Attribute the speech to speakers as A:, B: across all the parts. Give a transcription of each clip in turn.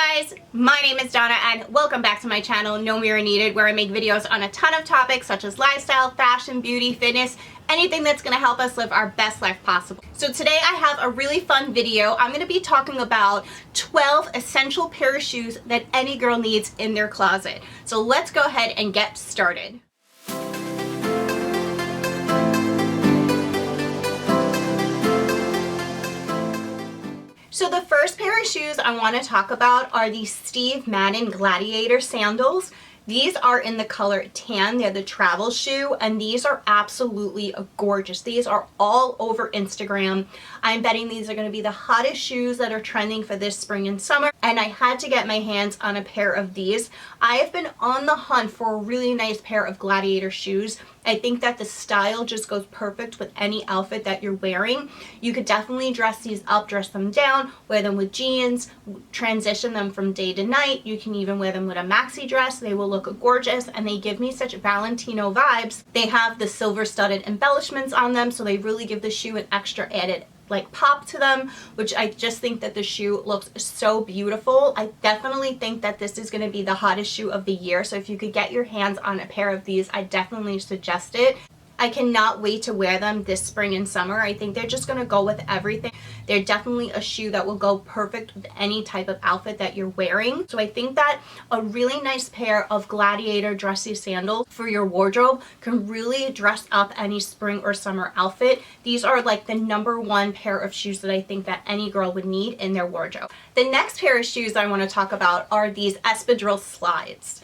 A: Hi guys, my name is Donna and welcome back to my channel, No Mirror Needed, where I make videos on a ton of topics such as lifestyle, fashion, beauty, fitness, anything that's going to help us live our best life possible. So today I have a really fun video. I'm going to be talking about 12 essential pair of shoes that any girl needs in their closet. So let's go ahead and get started. So the first pair of shoes I want to talk about are the Steve Madden Gladiator sandals. These are in the color tan. They're the travel shoe, and these are absolutely gorgeous. These are all over Instagram. I'm betting these are going to be the hottest shoes that are trending for this spring and summer, and I had to get my hands on a pair of these. I have been on the hunt for a really nice pair of Gladiator shoes. I think that the style just goes perfect with any outfit that you're wearing. You could definitely dress these up, dress them down, wear them with jeans, transition them from day to night. You can even wear them with a maxi dress. They will look gorgeous, and they give me such Valentino vibes. They have the silver studded embellishments on them, so they really give the shoe an extra added pop to them, which I just think that the shoe looks so beautiful. I definitely think that this is going to be the hottest shoe of the year, so if you could get your hands on a pair of these, I definitely suggest it. I cannot wait to wear them this spring and summer. I think they're just going to go with everything. They're definitely a shoe that will go perfect with any type of outfit that you're wearing. So I think that a really nice pair of Gladiator dressy sandals for your wardrobe can really dress up any spring or summer outfit. These are like the #1 pair of shoes that I think that any girl would need in their wardrobe. The next pair of shoes I want to talk about are these espadrille slides.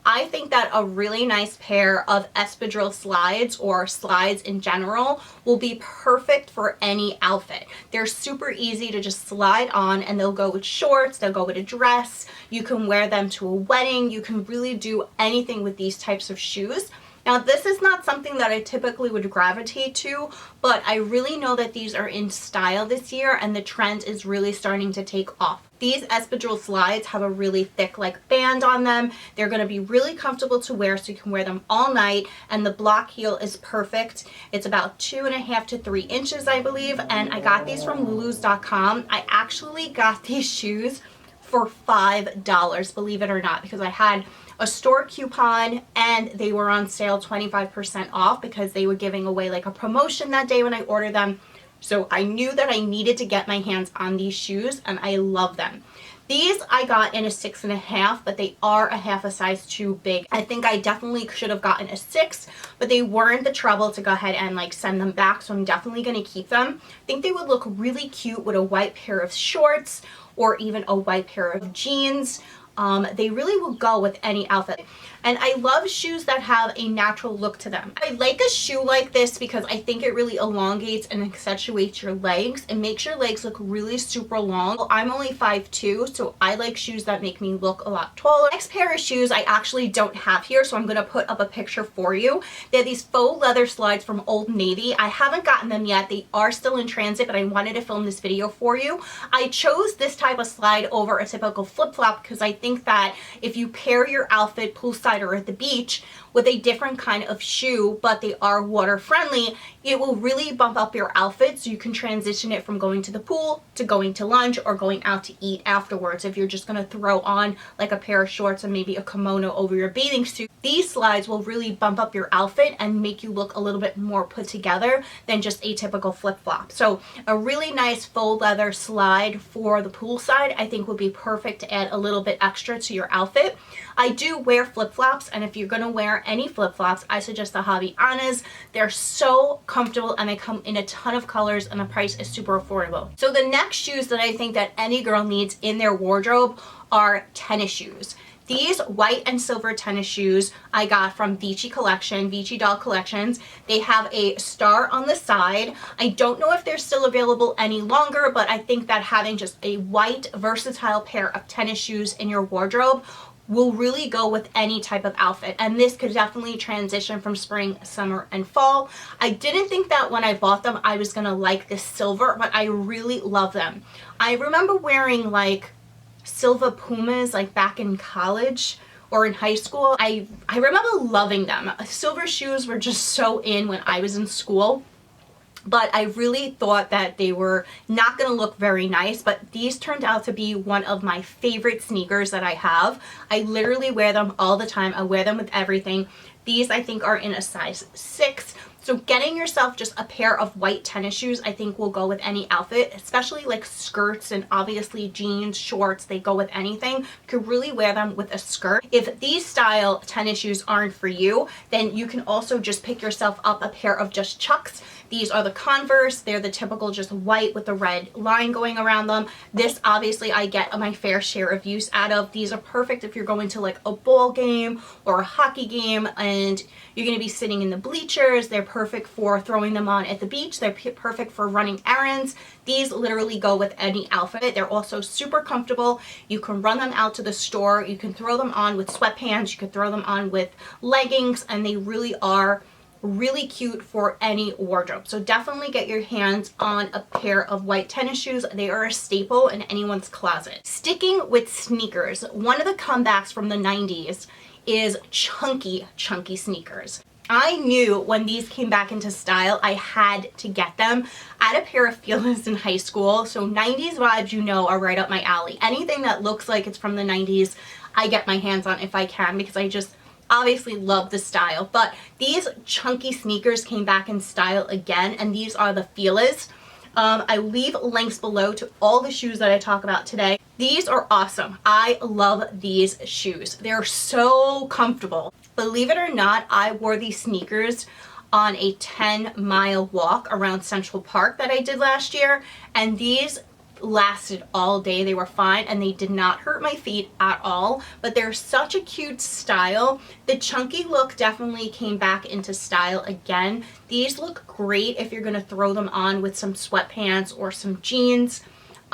A: I think that a really nice pair of espadrille slides, or slides in general, will be perfect for any outfit. They're super easy to just slide on, and they'll go with shorts, they'll go with a dress, you can wear them to a wedding, you can really do anything with these types of shoes. Now, this is not something that I typically would gravitate to, but I really know that these are in style this year, and the trend is really starting to take off. These espadrille slides have a really thick band on them. They're going to be really comfortable to wear, so you can wear them all night, and the block heel is perfect. It's about 2.5 to 3 inches, I believe, and I got these from lulus.com. I actually got these shoes for $5, believe it or not, because I had a store coupon and they were on sale 25% off because they were giving away a promotion that day when I ordered them. So I knew that I needed to get my hands on these shoes, and I love them. These I got in a 6.5, but they are a half a size too big. I think I definitely should have gotten a 6, but they weren't the trouble to go ahead and send them back, so I'm definitely going to keep them. I think they would look really cute with a white pair of shorts or even a white pair of jeans. They really will go with any outfit. And I love shoes that have a natural look to them. I like a shoe like this because I think it really elongates and accentuates your legs and makes your legs look really super long. Well, I'm only 5'2", so I like shoes that make me look a lot taller. Next pair of shoes I actually don't have here, so I'm going to put up a picture for you. They're these faux leather slides from Old Navy. I haven't gotten them yet. They are still in transit, but I wanted to film this video for you. I chose this type of slide over a typical flip-flop because I think that if you pair your outfit poolside or at the beach with a different kind of shoe, but they are water friendly, it will really bump up your outfit, so you can transition it from going to the pool to going to lunch or going out to eat afterwards. If you're just going to throw on a pair of shorts and maybe a kimono over your bathing suit, these slides will really bump up your outfit and make you look a little bit more put together than just a typical flip-flop. So a really nice faux leather slide for the poolside I think would be perfect to add a little bit extra to your outfit. I do wear flip-flops, and if you're going to wear any flip-flops, I suggest the Havaianas. They're so comfortable, and they come in a ton of colors, and the price is super affordable. So the next shoes that I think that any girl needs in their wardrobe are tennis shoes. These white and silver tennis shoes I got from Vici Collection, Vici Doll Collections. They have a star on the side. I don't know if they're still available any longer, but I think that having just a white versatile pair of tennis shoes in your wardrobe will really go with any type of outfit, and this could definitely transition from spring, summer, and fall. I didn't think that when I bought them I was gonna like this silver, but I really love them. I remember wearing silver Pumas back in college or in high school. I remember loving them. Silver shoes were just so in when I was in school. but I really thought that they were not going to look very nice, but these turned out to be one of my favorite sneakers that I have. I literally wear them all the time. I wear them with everything. These I think are in a size 6. So getting yourself just a pair of white tennis shoes I think will go with any outfit, especially like skirts and obviously jeans, shorts, they go with anything. You could really wear them with a skirt. If these style tennis shoes aren't for you, then you can also just pick yourself up a pair of just Chucks. These are the Converse. They're the typical just white with the red line going around them. This obviously I get my fair share of use out of. These are perfect if you're going to like a ball game or a hockey game and you're going to be sitting in the bleachers. They're perfect for throwing them on at the beach. They're perfect for running errands. These literally go with any outfit. They're also super comfortable. You can run them out to the store. You can throw them on with sweatpants. You can throw them on with leggings, and they really are really cute for any wardrobe. So definitely get your hands on a pair of white tennis shoes. They are a staple in anyone's closet. Sticking with sneakers, one of the comebacks from the 90s is chunky sneakers. I knew when these came back into style, I had to get them. I had a pair of Feelers in high school, so 90s vibes, you know, are right up my alley. Anything that looks like it's from the 90s, I get my hands on if I can, because I just obviously love the style. But these chunky sneakers came back in style again, and these are the Feelers. I leave links below to all the shoes that I talk about today. These are awesome. I love these shoes. They're so comfortable. Believe it or not, I wore these sneakers on a 10-mile walk around Central Park that I did last year, and these lasted all day. They were fine and they did not hurt my feet at all, but they're such a cute style. The chunky look definitely came back into style again. These look great if you're going to throw them on with some sweatpants or some jeans.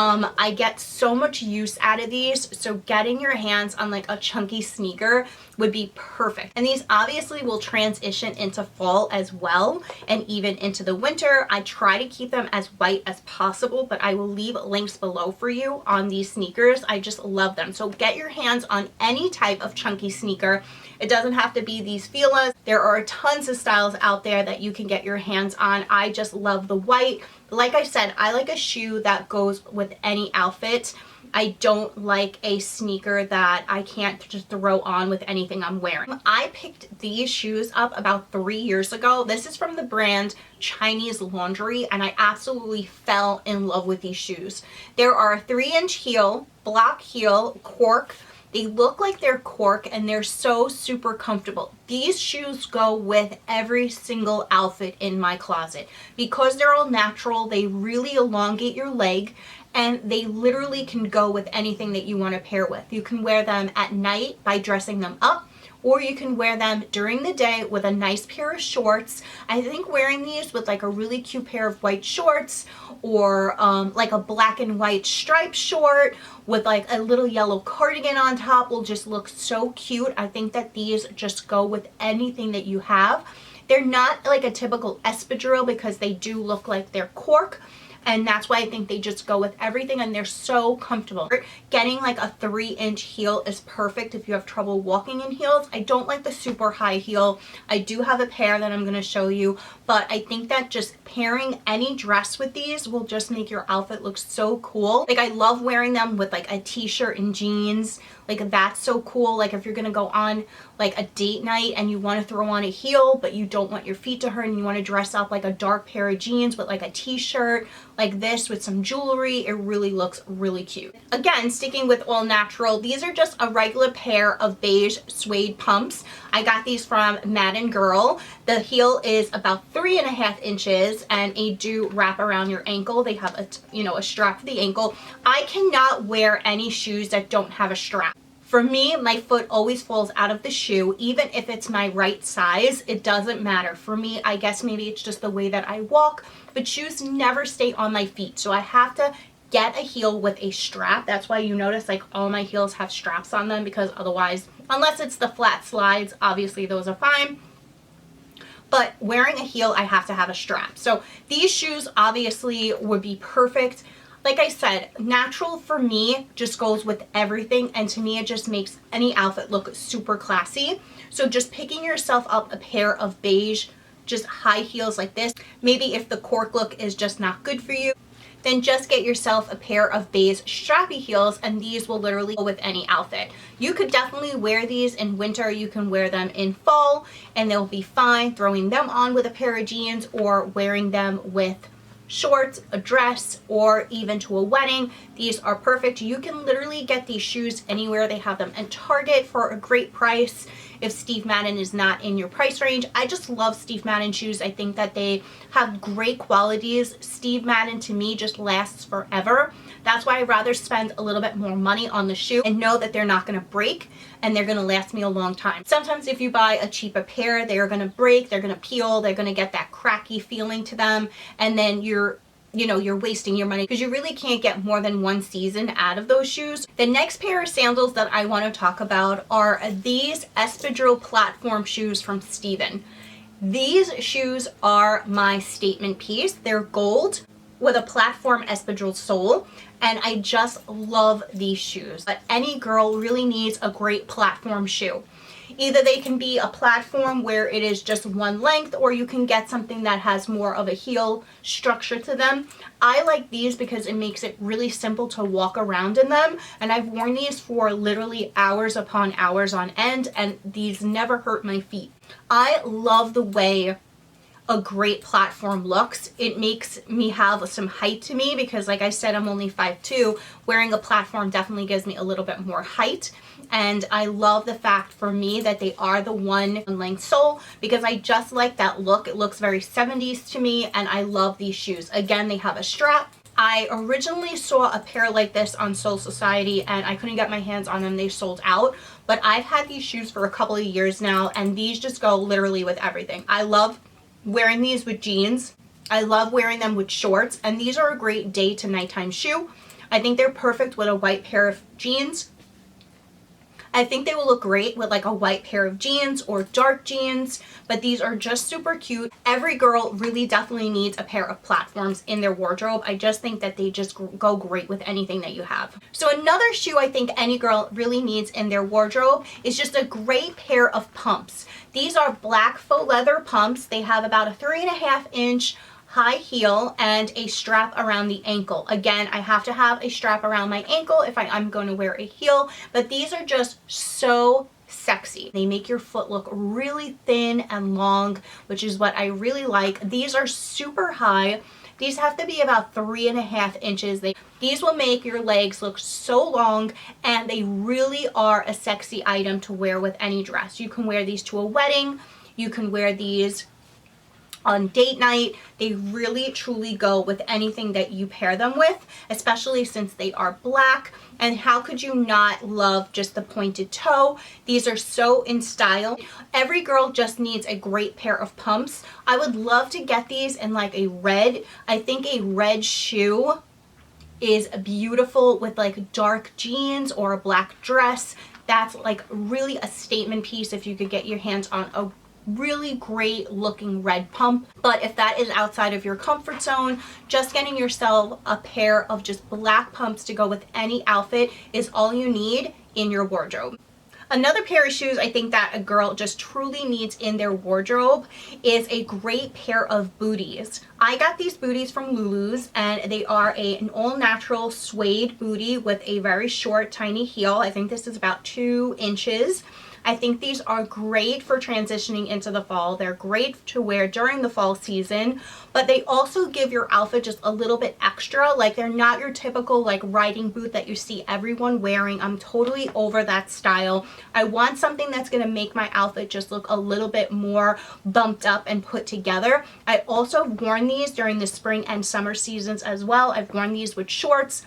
A: I get so much use out of these, so getting your hands on like a chunky sneaker would be perfect. And these obviously will transition into fall as well, and even into the winter. I try to keep them as white as possible, but I will leave links below for you on these sneakers. I just love them. So get your hands on any type of chunky sneaker. It doesn't have to be these Feelers. There are tons of styles out there that you can get your hands on. I just love the white. Like I said, I like a shoe that goes with any outfit. I don't like a sneaker that I can't just throw on with anything I'm wearing. I picked these shoes up about 3 years ago. This is from the brand Chinese Laundry, and I absolutely fell in love with these shoes. There are a 3-inch heel, block heel, cork. They look like they're cork and they're so super comfortable. These shoes go with every single outfit in my closet. Because they're all natural, they really elongate your leg, and they literally can go with anything that you want to pair with. You can wear them at night by dressing them up, or you can wear them during the day with a nice pair of shorts. I think wearing these with like a really cute pair of white shorts, or like a black and white striped short with like a little yellow cardigan on top will just look so cute. I think that these just go with anything that you have. They're not like a typical espadrille because they do look like they're cork, and that's why I think they just go with everything, and they're so comfortable. Getting like a 3-inch heel is perfect if you have trouble walking in heels. I don't like the super high heel. I do have a pair that I'm going to show you, but I think that just pairing any dress with these will just make your outfit look so cool. Like, I love wearing them with like a t-shirt and jeans. Like, that's so cool. Like, if you're going to go on like a date night and you want to throw on a heel, but you don't want your feet to hurt, and you want to dress up like a dark pair of jeans with like a t-shirt like this with some jewelry, it really looks really cute. Again, sticking with all natural, these are just a regular pair of beige suede pumps. I got these from Madden Girl. The heel is about 3.5 inches, and they do wrap around your ankle. They have a strap for the ankle. I cannot wear any shoes that don't have a strap. For me, my foot always falls out of the shoe, even if it's my right size. It doesn't matter. For me, I guess maybe it's just the way that I walk, but shoes never stay on my feet. So I have to get a heel with a strap. That's why you notice like all my heels have straps on them, because otherwise, unless it's the flat slides, obviously those are fine. But wearing a heel, I have to have a strap. So these shoes obviously would be perfect. Like I said, natural for me just goes with everything, and to me it just makes any outfit look super classy. So just picking yourself up a pair of beige just high heels like this. Maybe if the cork look is just not good for you, then just get yourself a pair of beige strappy heels, and these will literally go with any outfit. You could definitely wear these in winter, you can wear them in fall, and they'll be fine throwing them on with a pair of jeans or wearing them with shorts, a dress, or even to a wedding. These are perfect. You can literally get these shoes anywhere. They have them at Target for a great price if Steve Madden is not in your price range. I just love Steve Madden shoes. I think that they have great qualities. Steve Madden to me just lasts forever. That's why I'd rather spend a little bit more money on the shoe and know that they're not going to break and they're going to last me a long time. Sometimes if you buy a cheaper pair, they're going to break, they're going to peel, they're going to get that cracky feeling to them, and then you're wasting your money because you really can't get more than one season out of those shoes. The next pair of sandals that I want to talk about are these espadrille platform shoes from Steven. These shoes are my statement piece. They're gold with a platform espadrille sole, and I just love these shoes. But any girl really needs a great platform shoe. Either they can be a platform where it is just one length, or you can get something that has more of a heel structure to them. I like these because it makes it really simple to walk around in them, and I've worn these for literally hours upon hours on end, and these never hurt my feet. I love the way a great platform looks. It makes me have some height to me because, like I said, I'm only 5'2". Wearing a platform definitely gives me a little bit more height, and I love the fact for me that they are the one length sole because I just like that look. It looks very 70s to me, and I love these shoes. Again, they have a strap. I originally saw a pair like this on Soul Society and I couldn't get my hands on them. They sold out, but I've had these shoes for a couple of years now, and these just go literally with everything. I love wearing these with jeans. I love wearing them with shorts, and these are a great day to nighttime shoe. I think they're perfect with a white pair of jeans. I think they will look great with like a white pair of jeans or dark jeans, but these are just super cute. Every girl really definitely needs a pair of platforms in their wardrobe. I just think that they just go great with anything that you have. So another shoe I think any girl really needs in their wardrobe is just a great pair of pumps. These are black faux leather pumps. They have about a 3.5-inch high heel and a strap around the ankle. Again, I have to have a strap around my ankle if I'm going to wear a heel, but these are just so sexy. They make your foot look really thin and long, which is what I really like. These are super high. These have to be about 3.5 inches. These will make your legs look so long, and they really are a sexy item to wear with any dress. You can wear these to a wedding. You can wear these on date night. They really truly go with anything that you pair them with, especially since they are black. And how could you not love just the pointed toe? These are so in style. Every girl just needs a great pair of pumps. I would love to get these in like a red. I think a red shoe is beautiful with like dark jeans or a black dress. That's like really a statement piece if you could get your hands on a really great looking red pump. But if that is outside of your comfort zone, just getting yourself a pair of just black pumps to go with any outfit is all you need in your wardrobe. Another pair of shoes I think that a girl just truly needs in their wardrobe is a great pair of booties. I got these booties from Lulu's, and they are an all-natural suede bootie with a very short, tiny heel. I think this is about 2 inches. I think these are great for transitioning into the fall. They're great to wear during the fall season, but they also give your outfit just a little bit extra. Like, they're not your typical like riding boot that you see everyone wearing. I'm totally over that style. I want something that's going to make my outfit just look a little bit more bumped up and put together. I also worn these during the spring and summer seasons as well. I've worn these with shorts.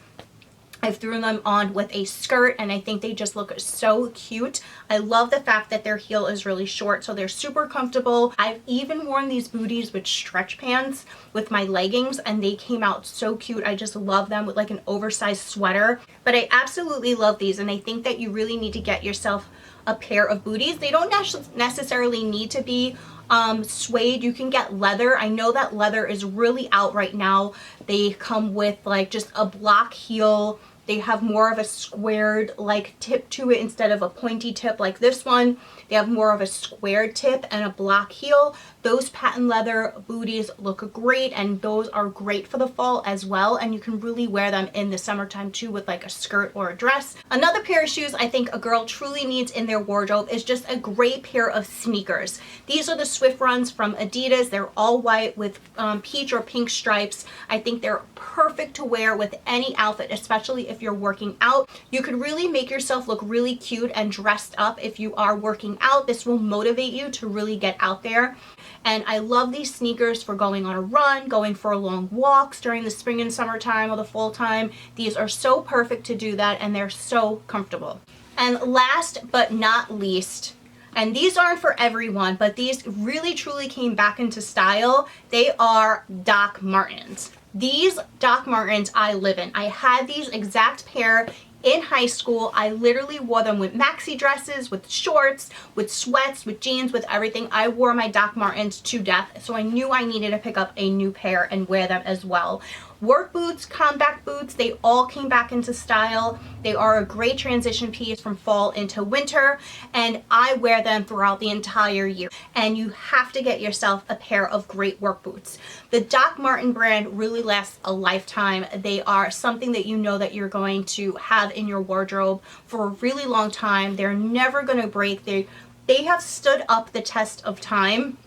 A: I've thrown them on with a skirt, and I think they just look so cute. I love the fact that their heel is really short, so they're super comfortable. I've even worn these booties with stretch pants with my leggings, and they came out so cute. I just love them with like an oversized sweater. But I absolutely love these, and I think that you really need to get yourself a pair of booties. They don't necessarily need to be suede. You can get leather. I know that leather is really out right now. They come with like just a block heel. They have more of a squared like tip to it instead of a pointy tip like this one. They have more of a squared tip and a block heel. Those patent leather booties look great, and those are great for the fall as well, and you can really wear them in the summertime too with like a skirt or a dress. Another pair of shoes I think a girl truly needs in their wardrobe is just a great pair of sneakers. These are the Swift Runs from Adidas. They're all white with peach or pink stripes. I think they're perfect to wear with any outfit, especially if you're working out. You could really make yourself look really cute and dressed up if you are working out. This will motivate you to really get out there. And I love these sneakers for going on a run, going for long walks during the spring and summertime or the fall time. These are so perfect to do that, and they're so comfortable. And last but not least, and these aren't for everyone, but these really truly came back into style. They are Doc Martens. These Doc Martens I live in. I had these exact pair in high school. I literally wore them with maxi dresses, with shorts, with sweats, with jeans, with everything. I wore my Doc Martens to death, so I knew I needed to pick up a new pair and wear them as well. Work boots, combat boots, they all came back into style. They are a great transition piece from fall into winter, and I wear them throughout the entire year. And you have to get yourself a pair of great work boots. The Doc Marten brand really lasts a lifetime. They are something that you know that you're going to have in your wardrobe for a really long time. They're never going to break. They have stood up the test of time.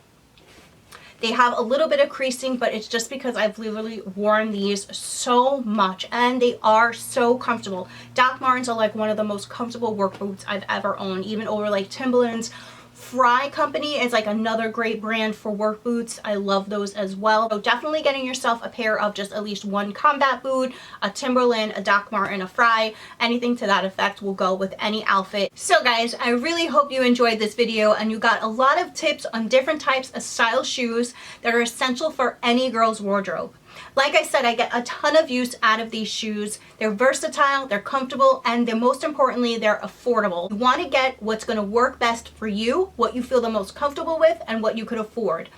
A: They have a little bit of creasing, but it's just because I've literally worn these so much, and they are so comfortable. Doc Martens are like one of the most comfortable work boots I've ever owned, even over like Timberlands. Fry Company is like another great brand for work boots. I love those as well. So definitely getting yourself a pair of just at least one combat boot, a Timberland, a Doc Marten, a Fry, anything to that effect will go with any outfit. So guys, I really hope you enjoyed this video and you got a lot of tips on different types of style shoes that are essential for any girl's wardrobe. Like I said, I get a ton of use out of these shoes. They're versatile, they're comfortable, and most importantly, they're affordable. You want to get what's going to work best for you, what you feel the most comfortable with, and what you could afford.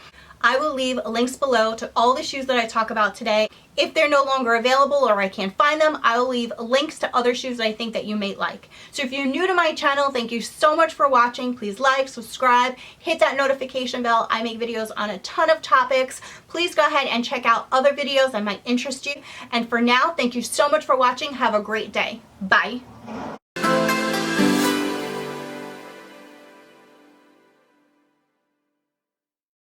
A: I will leave links below to all the shoes that I talk about today. If they're no longer available or I can't find them, I will leave links to other shoes that I think that you may like. So if you're new to my channel, thank you so much for watching. Please like, subscribe, hit that notification bell. I make videos on a ton of topics. Please go ahead and check out other videos that might interest you. And for now, thank you so much for watching. Have a great day. Bye.